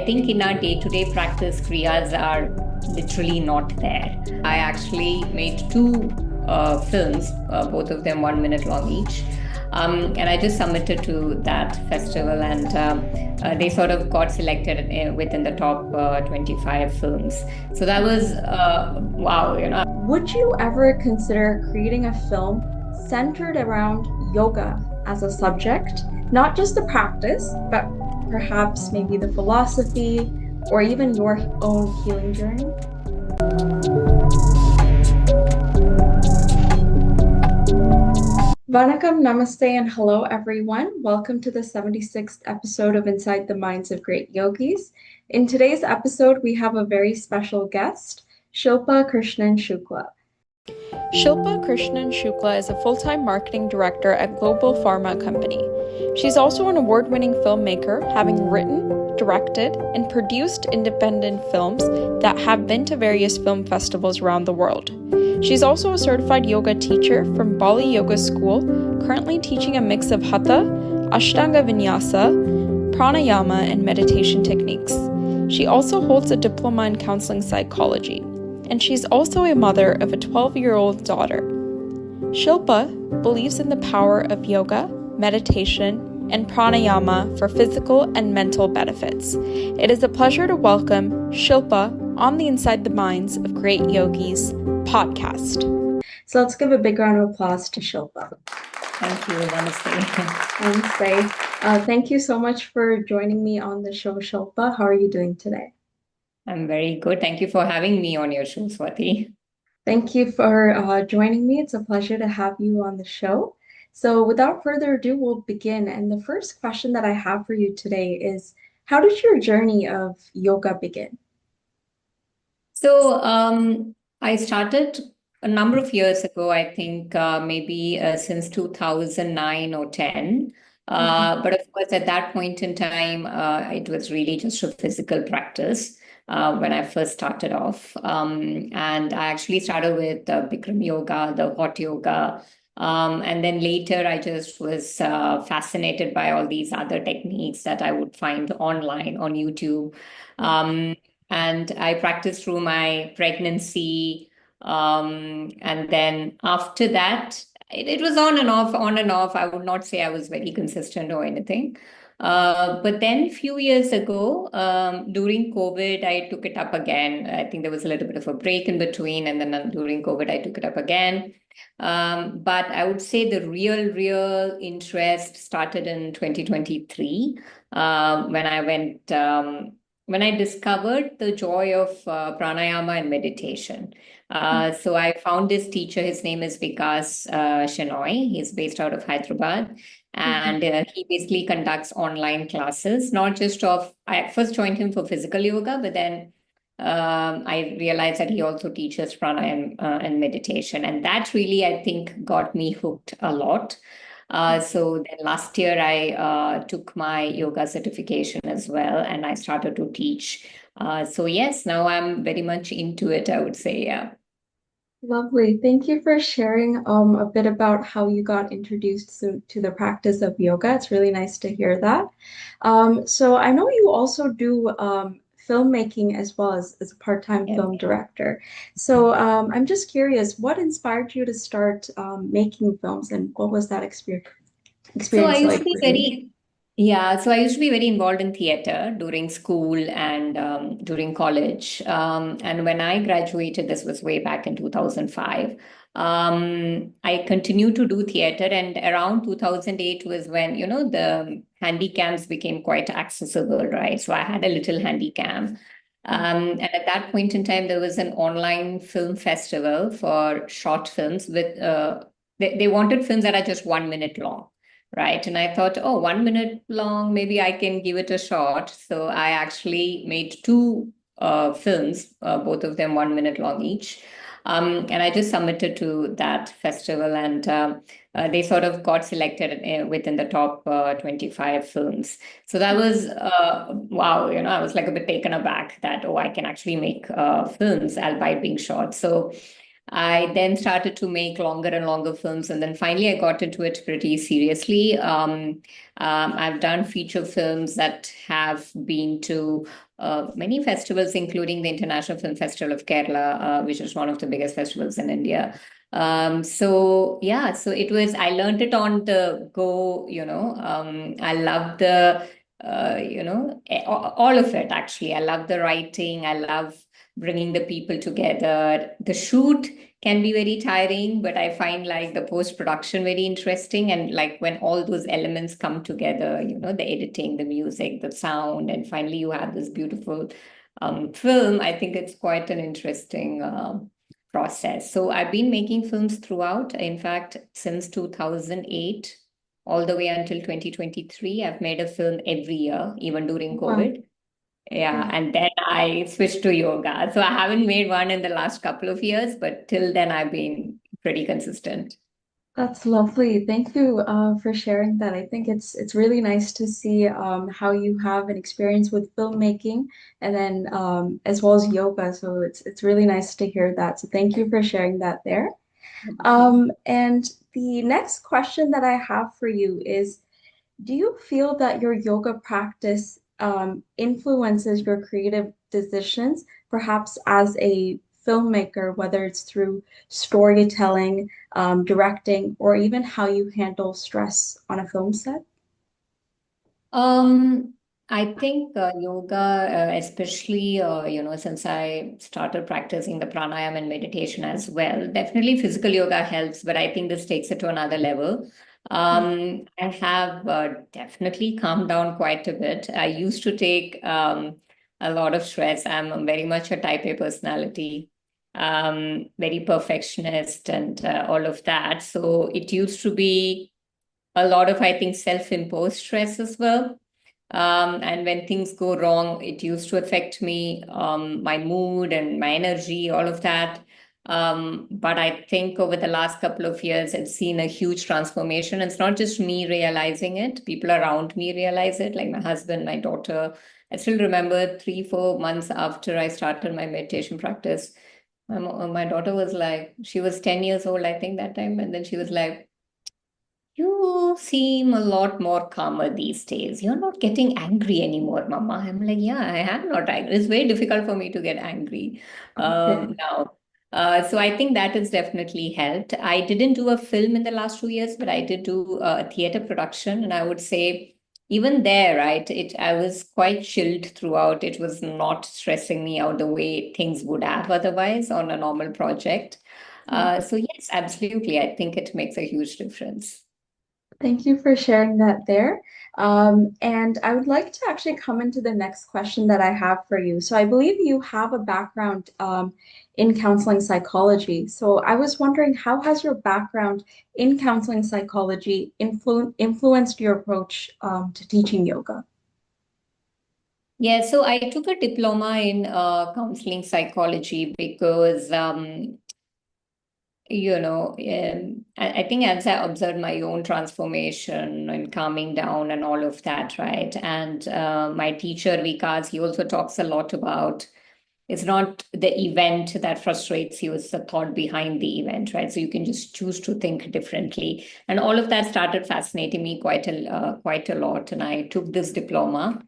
I think in our day-to-day practice, kriyas are literally not there. I actually made two films, both of them 1 minute long each. And I just submitted to that festival, and they sort of got selected within the top 25 films. So that was wow. Would you ever consider creating a film centered around yoga as a subject? Not just the practice, but perhaps maybe the philosophy or even your own healing journey? Vanakkam, Namaste, and hello everyone. Welcome to the 76th episode of Inside the Minds of Great Yogis. In today's episode, we have a very special guest, Shilpa Krishnan Shukla. Shilpa Krishnan Shukla is a full-time marketing director at global pharma company. She's also an award-winning filmmaker, having written, directed, and produced independent films that have been to various film festivals around the world. She's also a certified yoga teacher from Bali Yoga School, currently teaching a mix of hatha, ashtanga vinyasa, pranayama, and meditation techniques. She also holds a diploma in counseling psychology, and she's also a mother of a 12-year-old daughter. Shilpa believes in the power of yoga, meditation, and pranayama for physical and mental benefits. It is a pleasure to welcome Shilpa on the Inside the Minds of Great Yogis podcast. So let's give a big round of applause to Shilpa. Thank you. Namaste. Namaste. Thank you so much for joining me on the show, Shilpa. How are you doing today? I'm very good. Thank you for having me on your show, Swati. Thank you for joining me. It's a pleasure to have you on the show. So without further ado, we'll begin. And the first question that I have for you today is, how did your journey of yoga begin? So I started a number of years ago, I think maybe since 2009 or 10. But of course, at that point in time, it was really just a physical practice when I first started off. And I actually started with Bikram yoga, the hot yoga. And then later, I just was fascinated by all these other techniques that I would find online on YouTube. And I practiced through my pregnancy. And then after that, it was on and off, on and off. I would not say I was very consistent or anything. But then a few years ago, during COVID, I took it up again. I think there was a little bit of a break in between. And then during COVID, I took it up again. But I would say the real interest started in 2023 when I discovered the joy of pranayama and meditation. So I found this teacher. His name is Vikas Shenoy. He's based out of Hyderabad. And he basically conducts online classes, not just of, I first joined him for physical yoga, but then I realized that he also teaches pranayama and meditation. And that really, I think, got me hooked a lot. So then last year I took my yoga certification as well, and I started to teach. So yes, now I'm very much into it, I would say, yeah. Lovely. Thank you for sharing a bit about how you got introduced to the practice of yoga. It's really nice to hear that. So I know you also do filmmaking as well as a part-time Yes. film director. So I'm just curious, what inspired you to start making films, and what was that So I experience used like to be for you? so I used to be very involved in theater during school and during college. And when I graduated, this was way back in 2005. I continued to do theater, and around 2008 was when, the handycams became quite accessible, right? So I had a little handycam. And at that point in time, there was an online film festival for short films they wanted films that are just 1 minute long. Right. And I thought, oh, 1 minute long, maybe I can give it a shot. So I actually made two films, both of them 1 minute long each. And I just submitted to that festival, and they sort of got selected within the top 25 films. So that was, wow, I was like a bit taken aback that, oh, I can actually make films, albeit being short. So I then started to make longer and longer films, and then finally I got into it pretty seriously. I've done feature films that have been to many festivals, including the International Film Festival of Kerala, which is one of the biggest festivals in India. So yeah, so it was, I learned it on the go, I love the, all of it actually. I love the writing. I love bringing the people together. The shoot can be very tiring, but I find like the post production very interesting. And like when all those elements come together, the editing, the music, the sound, and finally you have this beautiful film, I think it's quite an interesting process. So I've been making films throughout. In fact, since 2008, all the way until 2023, I've made a film every year, even during Wow. COVID. Yeah, Yeah. and then I switched to yoga. So I haven't made one in the last couple of years, but till then I've been pretty consistent. That's lovely. Thank you for sharing that. I think it's really nice to see how you have an experience with filmmaking and then as well as yoga. So it's really nice to hear that. So thank you for sharing that there. Thank you. And the next question that I have for you is, do you feel that your yoga practice influences your creative decisions, perhaps as a filmmaker, whether it's through storytelling, directing, or even how you handle stress on a film set? Um, I think yoga, especially since I started practicing the pranayama and meditation as well, definitely physical yoga helps, but I think this takes it to another level. I have definitely calmed down quite a bit. I used to take a lot of stress. I'm very much a type A personality, very perfectionist and all of that. So it used to be a lot of, I think, self-imposed stress as well. And when things go wrong, it used to affect me, my mood and my energy, all of that. But I think over the last couple of years, I've seen a huge transformation. It's not just me realizing it, people around me realize it, like my husband, my daughter. I still remember 3, 4 months after I started my meditation practice, my daughter was like, she was 10 years old, I think, that time. And then she was like, you seem a lot more calmer these days. You're not getting angry anymore, Mama. I'm like, yeah, I am not angry. It's very difficult for me to get angry Okay. now. So I think that has definitely helped. I didn't do a film in the last 2 years, but I did do a theater production, and I would say even there, right? I was quite chilled throughout. It was not stressing me out the way things would have otherwise on a normal project. Yeah. So yes, absolutely. I think it makes a huge difference. Thank you for sharing that there. And I would like to actually come into the next question that I have for you. So I believe you have a background in counseling psychology. So I was wondering, how has your background in counseling psychology influenced your approach to teaching yoga? Yeah, so I took a diploma in counseling psychology because, I think as I observed my own transformation and calming down and all of that, right? And my teacher, Vikas, he also talks a lot about it's not the event that frustrates you, it's the thought behind the event, right? So you can just choose to think differently. And all of that started fascinating me quite a lot. And I took this diploma.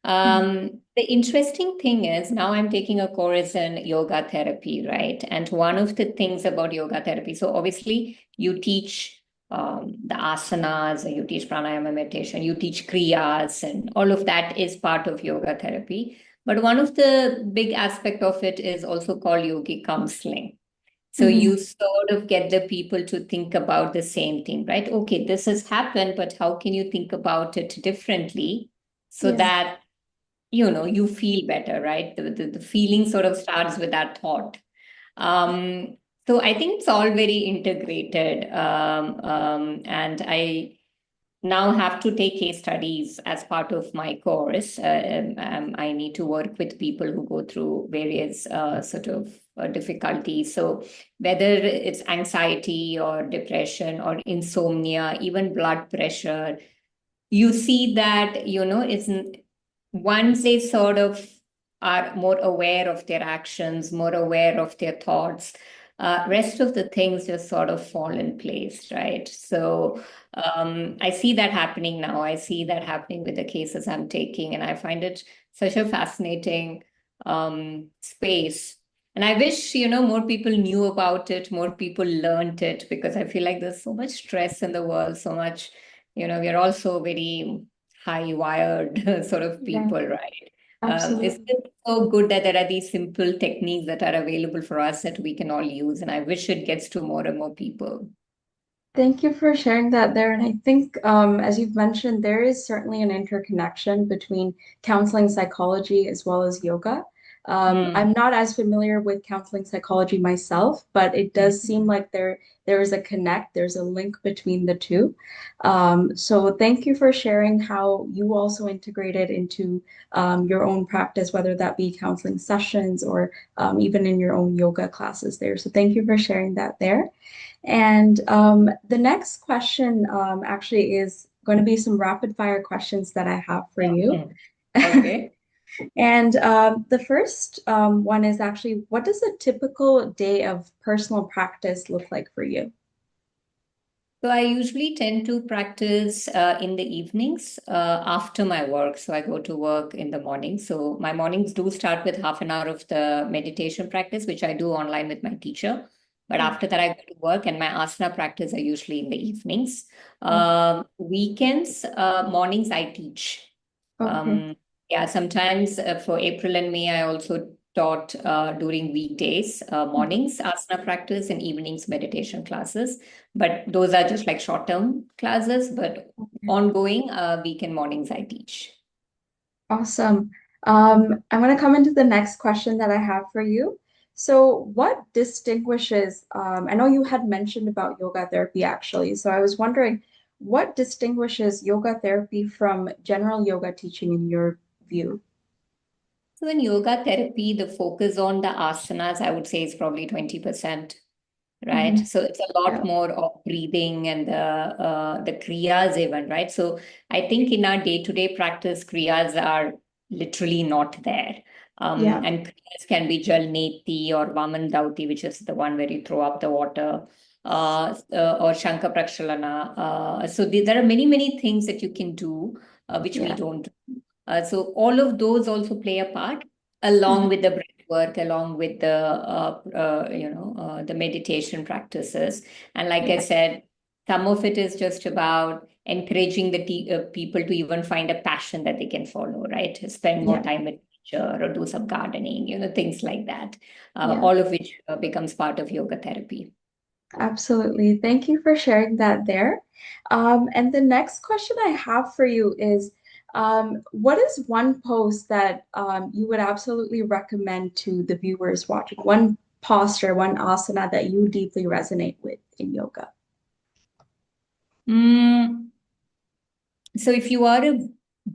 The interesting thing is now I'm taking a course in yoga therapy, right? And one of the things about yoga therapy, so obviously you teach the asanas, you teach pranayama meditation, you teach kriyas, and all of that is part of yoga therapy. But one of the big aspect of it is also called yogic counseling. So Mhm. you sort of get the people to think about the same thing, right? Okay, this has happened, but how can you think about it differently so Yeah. that you feel better, right? The feeling sort of starts with that thought. So I think it's all very integrated, and I now have to take case studies as part of my course. I need to work with people who go through various sort of difficulties. So whether it's anxiety or depression or insomnia, even blood pressure, you see that it's once they sort of are more aware of their actions, more aware of their thoughts, Rest of the things just sort of fall in place, right? So I see that happening now. I see that happening with the cases I'm taking, and I find it such a fascinating space. And I wish, more people knew about it, more people learned it, because I feel like there's so much stress in the world, so much, we're also very high wired sort of Yeah, people, right? It's absolutely. just so good that there are these simple techniques that are available for us that we can all use. And I wish it gets to more and more people. Thank you for sharing that there. And I think, as you've mentioned, there is certainly an interconnection between counseling psychology as well as yoga. Mm. I'm not as familiar with counseling psychology myself, but it does seem like there is a connect, there's a link between the two. So thank you for sharing how you also integrated into your own practice, whether that be counseling sessions or even in your own yoga classes there. So thank you for sharing that there. And the next question actually is going to be some rapid fire questions that I have for you. Mm. Okay. And the first one is actually, what does a typical day of personal practice look like for you? So I usually tend to practice in the evenings after my work. So I go to work in the morning. So my mornings do start with half an hour of the meditation practice, which I do online with my teacher. But after Okay. that, I go to work, and my asana practice are usually in the evenings. Okay. Weekends, mornings, I teach. Okay. Um, yeah, sometimes for April and May, I also taught during weekdays, mornings asana practice and evenings meditation classes. But those are just like short-term classes, but Okay. ongoing weekend mornings I teach. Awesome. I'm going to come into the next question that I have for you. So, what distinguishes, I know you had mentioned about yoga therapy actually. So, I was wondering, what distinguishes yoga therapy from general yoga teaching in your view? So in yoga therapy, the focus on the asanas, I would say, is probably 20%, right? Hmm. So it's a lot Yeah. more of breathing and the kriyas even, right? So I think in our day-to-day practice, kriyas are literally not there. Yeah. And kriyas can be Jal Neti or Vaman Dauti, which is the one where you throw up the water, or Shankha Prakshalana. There are many, many things that you can do, which we Yeah. don't. So all of those also play a part, along Mhm. with the breath work, along with the meditation practices. And like I Yeah. said, some of it is just about encouraging people to even find a passion that they can follow, right? Spend more Yeah. time with nature or do some gardening, things like that. Yeah. All of which becomes part of yoga therapy. Absolutely. Thank you for sharing that there. And the next question I have for you is, what is one pose that you would absolutely recommend to the viewers watching? One posture, one asana that you deeply resonate with in yoga? Mm, So if you are a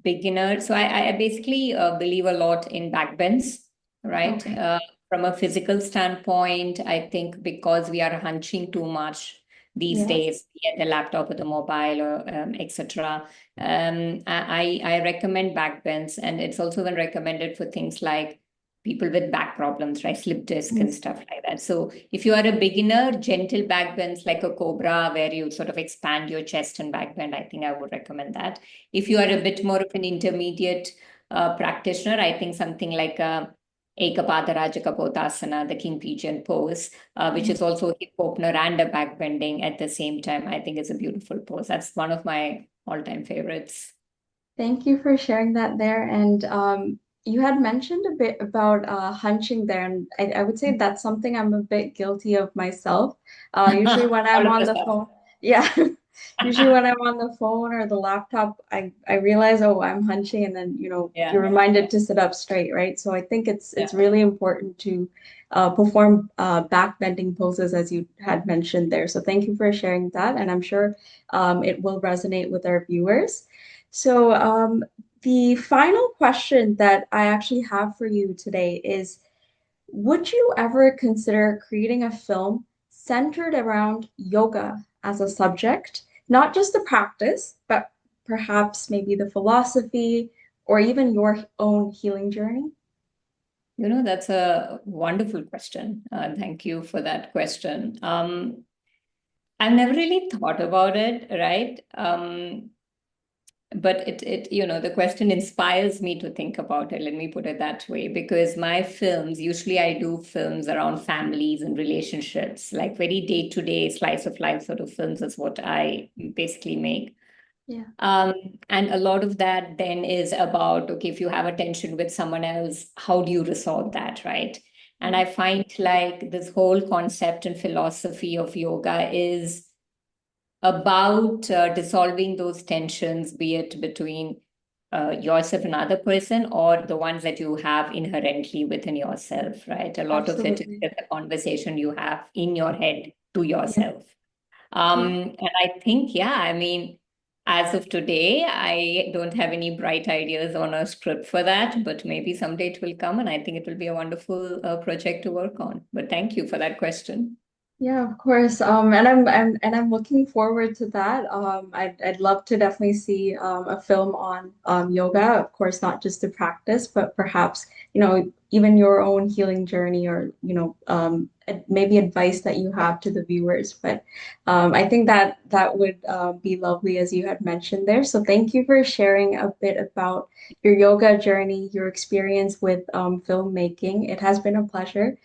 beginner, so I basically believe a lot in backbends, right? Okay. From a physical standpoint, I think because we are hunching too much these Yeah. days, be it the laptop or the mobile or etc. I recommend backbends, and it's also been recommended for things like people with back problems, right? Slip disc and Mhm. stuff like that. So if you are a beginner, gentle back bends like a cobra, where you sort of expand your chest and back bend, I think I would recommend that. If you are a bit more of an intermediate practitioner, I think something like Ekapada Rajakapotasana, the king pigeon pose, which Mhm. is also a hip opener and a back bending at the same time, I think is a beautiful pose. That's one of my all-time favorites. Thank you for sharing that there. And you had mentioned a bit about hunching there, and I would say that's something I'm a bit guilty of myself. Usually when All I'm of on us the phone, yeah, usually when I'm on the phone or the laptop, I realize, oh, I'm hunching, and then you're Yeah, reminded to sit up straight, right? So I think yeah. it's really important to perform back bending poses as you had mentioned there. So thank you for sharing that, and I'm sure it will resonate with our viewers. So, the final question that I actually have for you today is, would you ever consider creating a film centered around yoga as a subject? Not just the practice, but perhaps maybe the philosophy or even your own healing journey? That's a wonderful question. Thank you for that question. I've never really thought about it, right? But the question inspires me to think about it. Let me put it that way, because my films, usually I do films around families and relationships, like very day-to-day slice of life sort of films is what I basically make. Yeah. And a lot of that then is about, okay, if you have a tension with someone else, how do you resolve that, right? And I find like this whole concept and philosophy of yoga is about dissolving those tensions, be it between yourself and another person or the ones that you have inherently within yourself, right? A lot of it is Absolutely. just a conversation you have in your head to Yeah. yourself. Yeah. And I think, yeah, I mean, as of today, I don't have any bright ideas on a script for that, but maybe someday it will come, and I think it will be a wonderful project to work on. But thank you for that question. Yeah, of course. And I'm looking forward to that. I'd love to definitely see a film on yoga. Of course, not just to practice, but perhaps, even your own healing journey or, maybe advice that you have to the viewers. But I think that that would be lovely, as you had mentioned there. So thank you for sharing a bit about your yoga journey, your experience with filmmaking. It has been a pleasure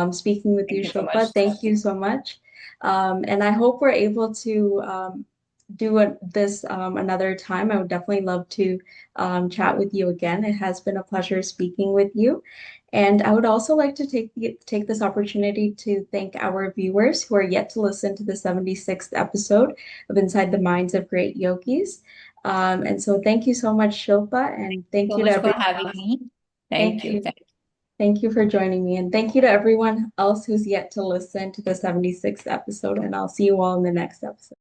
speaking with you, Thank you so Shilpa. much. Thank you so much. And I hope we're able to do this another time. I would definitely love to chat with you again. It has been a pleasure speaking with you. And I would also like to take this opportunity to thank our viewers who are yet to listen to the 76th episode of Inside the Minds of Great Yogis. And so thank you so much, Shilpa, and thank So you to much for everyone having else. me. Thank Thank you. you. Thank you for joining me. And thank you to everyone else who's yet to listen to the 76th episode. And I'll see you all in the next episode.